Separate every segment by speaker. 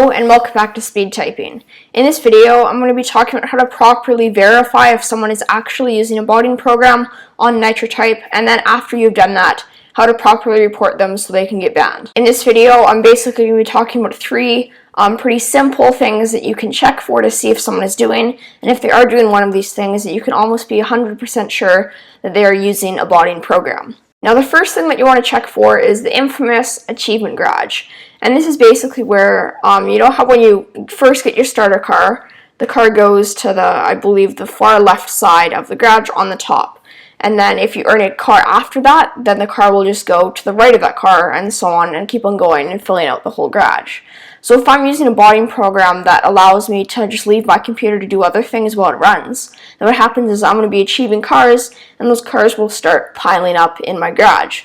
Speaker 1: Hello and welcome back to Speed Typing. In this video, I'm going to be talking about how to properly verify if someone is actually using a botting program on Nitro, and then after you've done that, how to properly report them so they can get banned. In this video, I'm basically going to be talking about three pretty simple things that you can check for to see if someone is doing, and if they are doing one of these things, that you can almost be 100% sure that they are using a botting program. Now, the first thing that you want to check for is the infamous achievement garage. And this is basically where, you know how when you first get your starter car, the car goes to I believe, the far left side of the garage on the top. And then if you earn a car after that, then the car will just go to the right of that car and so on and keep on going and filling out the whole garage. So if I'm using a botting program that allows me to just leave my computer to do other things while it runs, then what happens is I'm going to be achieving cars, and those cars will start piling up in my garage.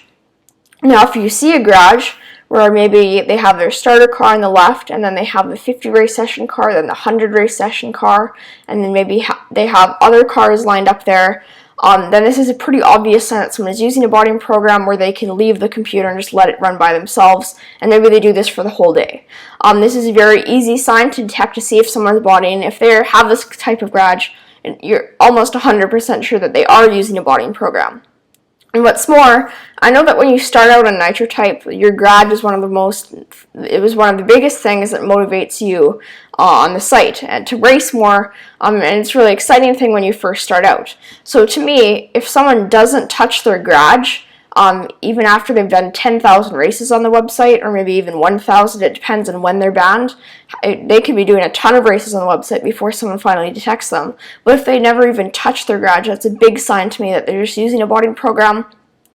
Speaker 1: Now, if you see a garage where maybe they have their starter car on the left, and then they have the 50 race session car, then the 100 race session car, and then maybe they have other cars lined up there, then this is a pretty obvious sign that someone is using a botting program where they can leave the computer and just let it run by themselves, and maybe they do this for the whole day. This is a very easy sign to detect to see if someone's botting. If they have this type of garage, you're almost 100% sure that they are using a botting program. And what's more, I know that when you start out on Nitro, your garage is one of the biggest things that motivates you on the site and to race more, and it's a really exciting thing when you first start out. So to me, if someone doesn't touch their garage, even after they've done 10,000 races on the website, or maybe even 1,000, it depends on when they're banned. They could be doing a ton of races on the website before someone finally detects them. But if they never even touch their garage, that's a big sign to me that they're just using a botting program.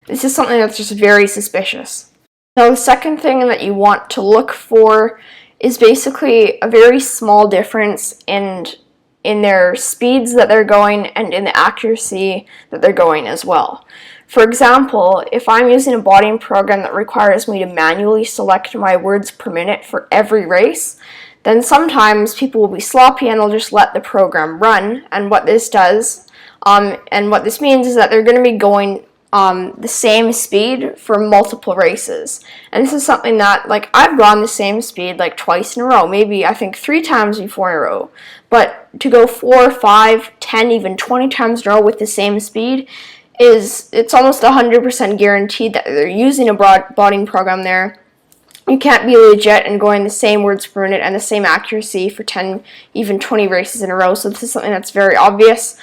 Speaker 1: This is something that's just very suspicious. Now, the second thing that you want to look for is basically a very small difference in their speeds that they're going and in the accuracy that they're going as well. For example, if I'm using a botting program that requires me to manually select my words per minute for every race, then sometimes people will be sloppy and they'll just let the program run. And what this does, and what this means is that they're going to be going the same speed for multiple races. And this is something that, I've gone the same speed twice in a row, maybe I think 3 times before in a row. But to go 4, 5, 10, even 20 times in a row with the same speed, it's almost 100% guaranteed that they're using a botting program there. You can't be legit and going the same words per minute and the same accuracy for 10, even 20 races in a row. So this is something that's very obvious.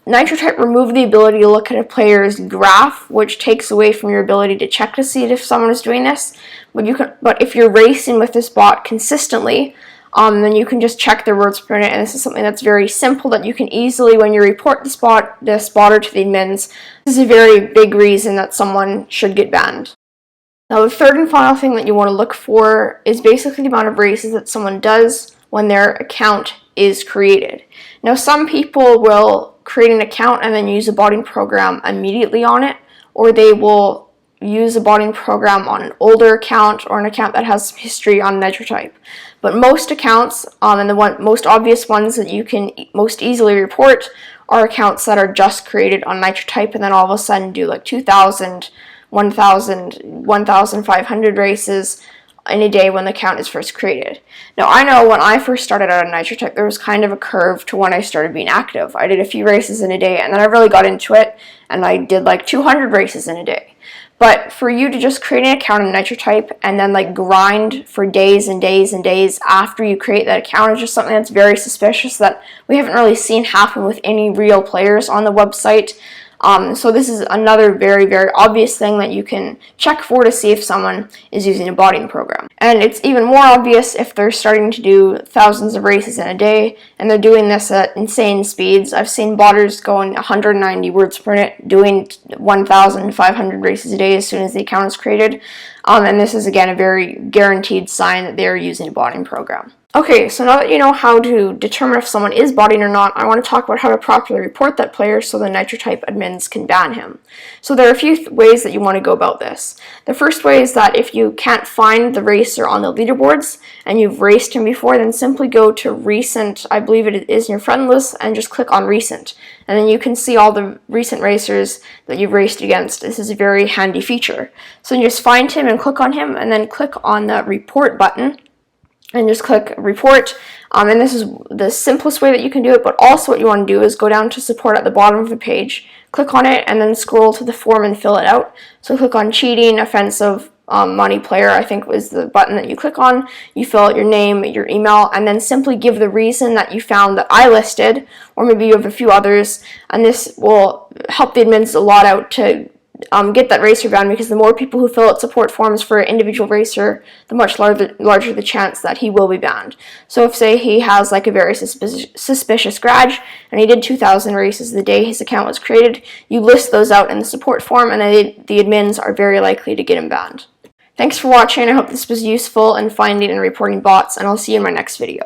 Speaker 1: Nitro removed the ability to look at a player's graph, which takes away from your ability to check to see if someone is doing this. But if you're racing with this bot consistently, then you can just check their words per minute, and this is something that's very simple that you can easily, when you report the spotter to the admins, this is a very big reason that someone should get banned. Now, the third and final thing that you want to look for is basically the amount of races that someone does when their account is created. Now, some people will create an account and then use a botting program immediately on it, or they will use a botting program on an older account or an account that has some history on Nitro. But most accounts, and the most obvious ones that you can most easily report, are accounts that are just created on Nitro and then all of a sudden do 2,000, 1,000, 1,500 races in a day when the account is first created. Now, I know when I first started out on Nitro, there was kind of a curve to when I started being active. I did a few races in a day, and then I really got into it, and I did 200 races in a day. But for you to just create an account on Nitro and then grind for days and days and days after you create that account is just something that's very suspicious that we haven't really seen happen with any real players on the website. So this is another very, very obvious thing that you can check for to see if someone is using a botting program. And it's even more obvious if they're starting to do thousands of races in a day, and they're doing this at insane speeds. I've seen botters going 190 words per minute, doing 1,500 races a day as soon as the account is created. And this is, again, a very guaranteed sign that they're using a botting program. Okay, so now that you know how to determine if someone is botting or not, I want to talk about how to properly report that player so the Nitro admins can ban him. So there are a few ways that you want to go about this. The first way is that if you can't find the racer on the leaderboards and you've raced him before, then simply go to recent, I believe it is in your friend list, and just click on recent. And then you can see all the recent racers that you've raced against. This is a very handy feature. So you just find him and click on him, and then click on the report button. and just click report. And this is the simplest way that you can do it, but also what you want to do is go down to support at the bottom of the page, click on it, and then scroll to the form and fill it out. So click on cheating, offensive, money player, I think was the button that you click on. You fill out your name, your email, and then simply give the reason that you found that I listed, or maybe you have a few others, and this will help the admins a lot out to get that racer banned, because the more people who fill out support forms for an individual racer, the much larger the chance that he will be banned. So if, say, he has like a very suspicious garage and he did 2,000 races the day his account was created, you list those out in the support form, and the admins are very likely to get him banned. Thanks for watching. I hope this was useful in finding and reporting bots, and I'll see you in my next video.